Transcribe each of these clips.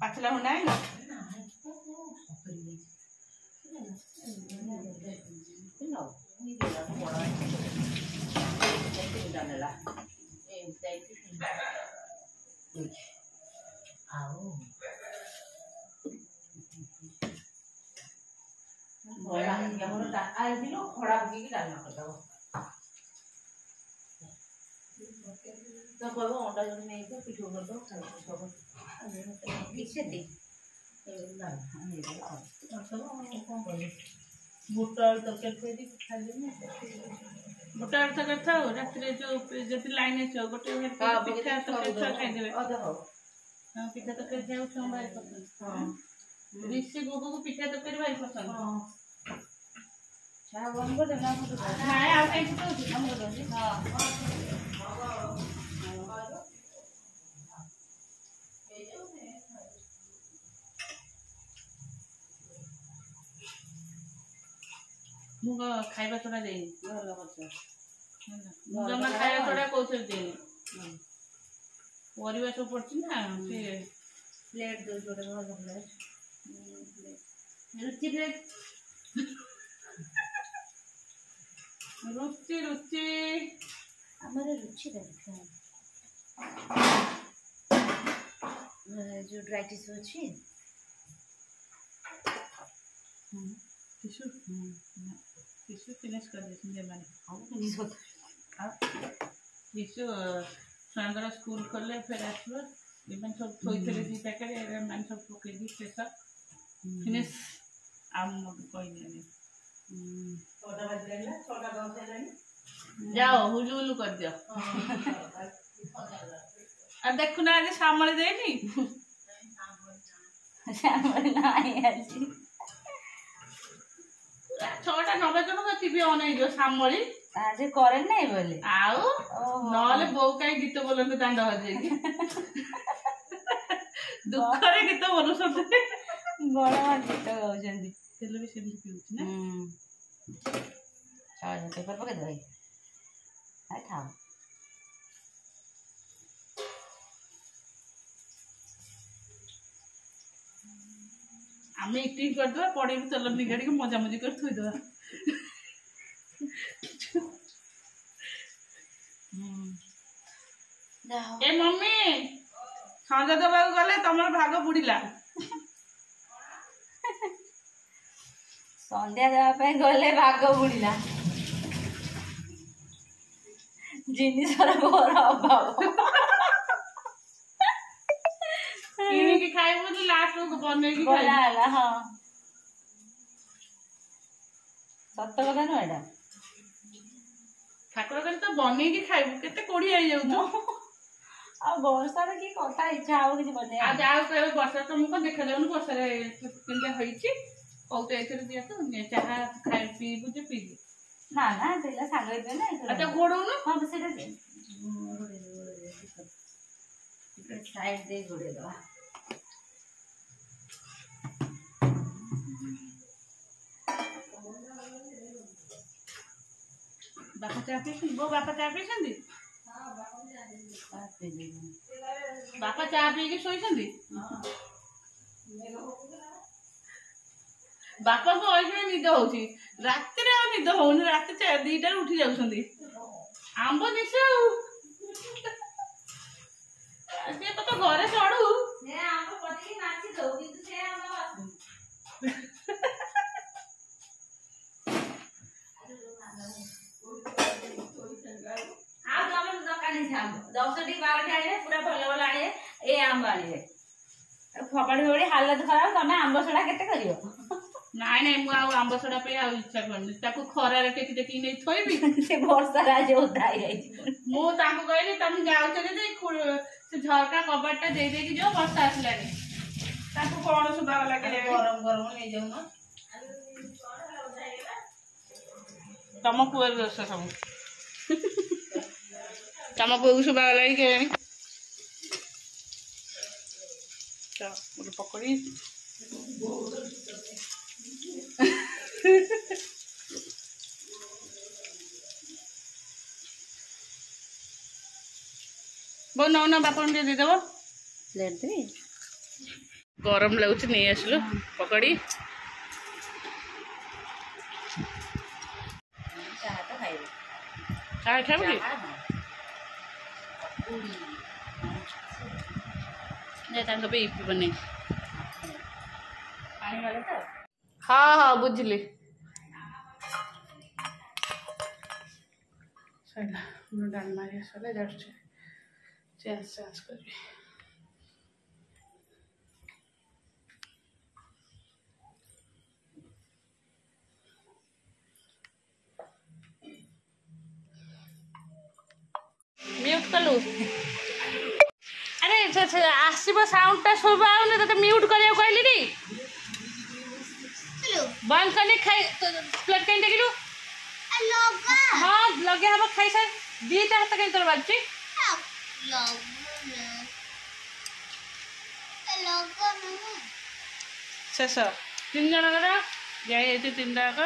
पाचला होना है ना खड़ा पकी डालना करता तो कहबो अंडा जने नहीं तो पिठो कर दो किसे दे बुटा तरकारी बुटा तरकारी था रात जो जति लाइन है गोटे पिठा तरकारी खाई देबे हां पिठा तरकारी खाऊ छम भाई पसंद हां ऋषि गोगो को पिठा तरकारी भाई पसंद हां चाह बन को देना नहीं आ कहीं तो हम कर दे हां मुग खाइबा थोड़ा दे ଭଲ କଥା मुग मा खाइबा थोड़ा कोथर दे परिवार सब पड़छ ना से प्लेट दो जोड़े ଭଲ प्लेट रुचि प्लेट रुचि रुचि हमारे रुचि देखो जो ड्राइटिस अछि टिश्यू टिश्यू फिनिश कर देते हैं मैंने हाउ फिनिश होता है टिश्यू स्वांगरा स्कूल खोले फिर आसलो इवन सब थोई थे दी पैकेट ए मैंने सब पके दी पैसा फिनिश आम कोई नहीं छोटा बज गया छोटा गांव से लानी जाओ हुलू हुलू कर दियो अब देखो ना आज सामने देनी सामने नहीं आज छोटा नबे जन का टीवी ऑन है जो सामली आज करे नहीं बोले आउ नले बो काई गीत बोलते दांड हो जाएगी दुख रे गीत बोलो सब बड़ा गीत गाउछंदी तेल भी सेम पिउछ ना चाय पेपर पके दे हाय था हमें एक्टिंग कर दो पड़े भी चलन निगाड़ी के मजा मजी कर थोई दो ए मम्मी संजा दबा गले तमर भाग बुड़ीला संध्या देवा पे गले भाग बुड़ीला जिनिसर घर अभाव की खाई बोली लास्ट को बने की खाई बोला हां सत्य कथा न एडा ठाकुर कर तो बने की खाई केते कोड़ी आई जाउ तो आ वर्षा रे की कथा इच्छा आउ कि बने आ जाओ कहबे वर्षा तो मुको देखा जाउन वर्षा रे केनते होईची कहते एथरे दिया तो चाहा खाई पी बुझे पी ना ना देला सांगे दे ना अच्छा गोडो न हां सेटा दे साइड दे गोडे दवा बापा चा पी वो बापा चा पी संदी हां बापा चा पी के सोई संदी हां बापा को ओइसे निद होची रात रे निद होनी रात 2 टा उठी जाउ संदी आंबो दिसे से तो घरे चढ़ू से आंबो पटी नाची दो किंतु से आंबो आसु दस टी 12 आने पूरा भल भल आने ए आंब आने फपाड़ी फपाड़ी हालत खराब तमें आंब सड़ा केते करियो नाई नाई मु आंब सड़ा पे इच्छा करनी ताको खरा रे टेकी टेकी नै थोइबी से वर्षा राज उधाई जाई मु ताको कहली तुम जाउ चले दे से झरका कबाटा दे दे कि जो वर्षा आसलानी ताको कोन सुबा वाला के गरम गरम ले जाऊ ना तम पुअर दोस सब तम पुअ सुबा वाला के तो मुझे पकड़ी वो ना बापन दे देव प्लेट दे गरम लगुच नहीं आसलु पकड़ी चाय खाइब कि इपी बने हाँ हाँ बुझली डालमा सारे जाऊँ चेंज कर म्यूट कलु अरे आसब साउंडटा शोभा तो म्यूट करा कहली नी बंद कर प्लेट कहीं देखिलु हाँ लगे हम खाई सार दीटा हाथ कहीं तोर बाजू शेष 3 जन जाए 3 टाक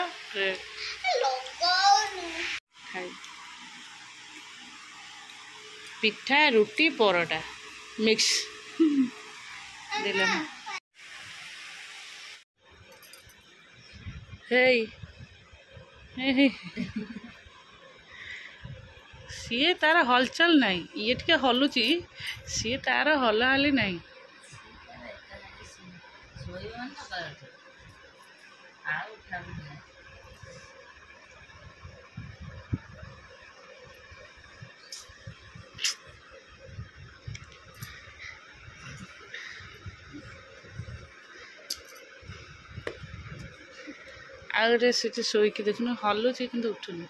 पिठा रुटी परोटा मिक्स दिलम सी तार हलचल नाई ये टे हलुची सी तार हलाहली नाई आगे से शोक देखुन हलुची कि उठुनी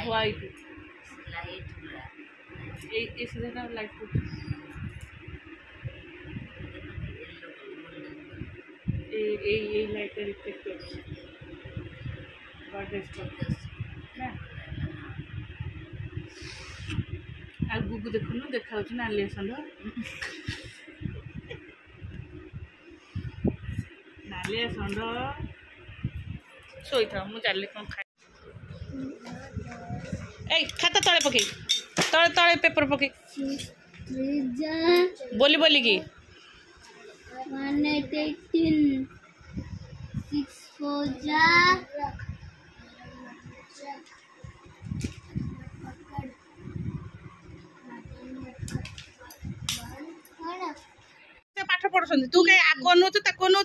लाइट लाइट रिफ्लेक्ट आ गुगु देखुन देखा नाली षंढ नाली षंढ शोई था मुझे कौन खाए खाता तले पकई तले तले पेपर पकई बोली बोली की 1 8 18 6 4 जा पाठ पढ़ुछन तू के आको नो तू ताको नो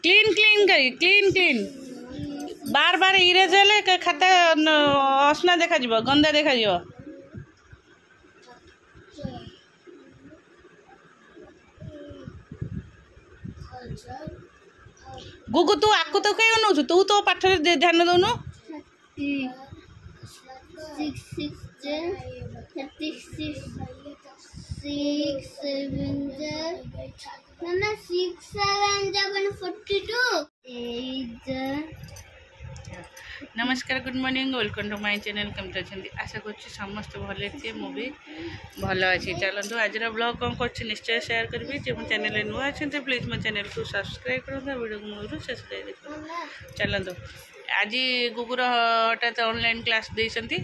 क्लीन क्लीन करी क्लीन बार बार इरेज हेले खाता असना देखा जीव गंदा देखा जीव गुगु तू आको तो कहीं नौ तू तो पाठ ध्यान दौनु 6 6 36 6 7 Mama 6 7 42 8 नमस्कार good morning welcome to my channel केमती अच्छा आशा कर समस्त भल अच्छे मुझे भल अच्छी चलतु आज ब्लॉग कौन कर निश्चय शेयर करी जो मो चैनल नुआ अच्छे प्लीज मो चैनल को सब्सक्राइब करूँ वीडियो को मूल शेष देख चलतु आज गुगुर हठात ऑनलाइन क्लास देती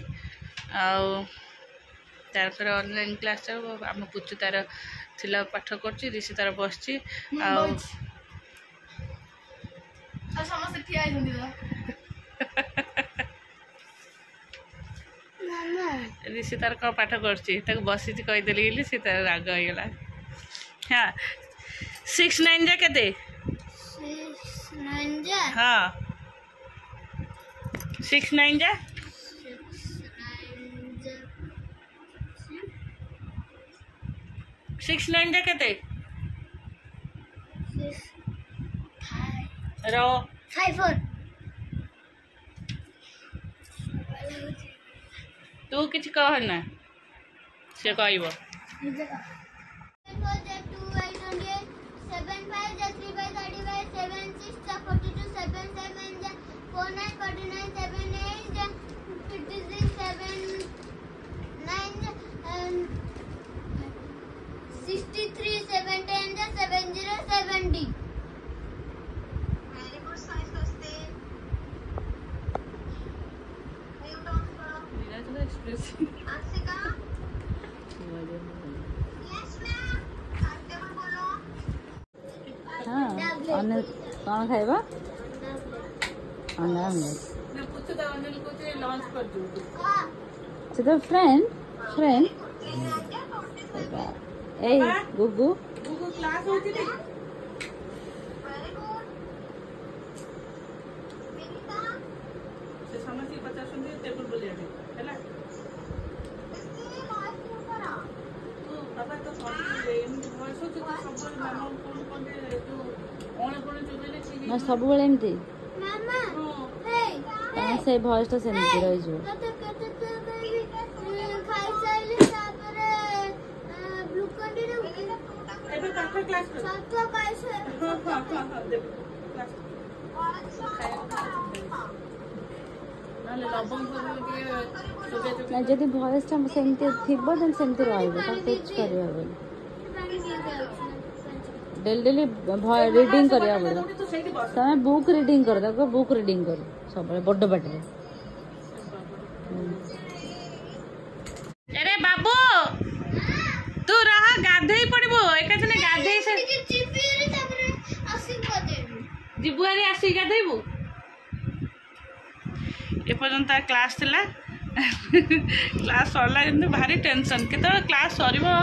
तार ऑनलाइन क्लास आम पुचु तार थिला पाठ कर ऋषि तार बस ऋषि तार कौन पाठ कर बसी कहीदेली सी तार राग होगा हाँ 6 9 जा के हाँ 6 9 जा 6 9 जा के रो 5 4 तू किछ कहना से कहब 7 9 42 7 7 9 49 7 8 56 7 9 56 7 9 63 7 10 7 0 70. Very good size Swasti. New down karo. Neeraj का express Ansika. Yes ma'am. Constable bolo. हाँ अनिल कौन खाइबा अंडा आमलेट ना पूछ तो अनिल को जे लॉन्च कर दो तो द फ्रेंड ए गुगु क्लास होती नहीं Very good. Vinita. से समझी 50 सुन टेबल बोले अभी हैला Excuse me, kara. तो बाबा तो कौन इन वॉइस तो सब मामा कौन दे तो ओण कोण चुबेले ठीक ना सबुबेले एमती Mama. Hey. तने से भॉइस तो सेमती रही जो कते कते तो बेबी खाई साइले तापरे ब्लू कंडी रे एबे पाठ क्लास कर सबको कैसे हां दे क्लास नाले लबंग कर के चुबे ना जदी भॉइस टा सेमती थिबो देन सेमती रहइबो ता कुछ करियो बोल डेली रीडिंग करिया बोल तो सही बस तमे बुक रीडिंग कर दको बुक रीडिंग कर सब बड़ बाटे अरे बाबू तू रह गाधेई पड़बो एकाथने गाधेई से चिपिरी तापरे आशीर्वाद देबी जिबुआरी आसी गाधेइबू ए पर्यंत क्लास थिला क्लास सरला কিন্তু भारी टेंशन केत क्लास सरीबो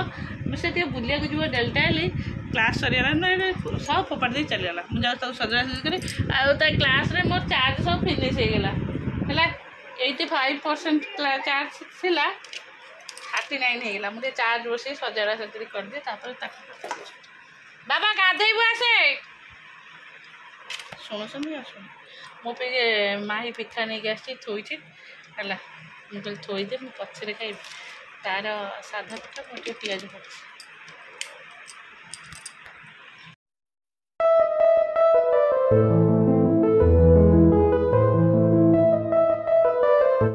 से टे बुलिया को जीव डेल्टा हेली क्लास सरीला ना सब फोपाड़ दे चली गला मुझे तो सजरा सज करे आ तो क्लास रे मोर चार्ज सब फिनिश हो गेला हला 85% चार्ज थिला 39 हो गेला मुझे चार्ज बसे सजरा सजरी कर दे तापर बाबा गाधेइबू आसे सुनो सुन मो पे माही पिठा नहीं गया थोड़ी है मुझे थोड़ी दे मुझे पचरे खाई तार साधा पिठा मुझे पिज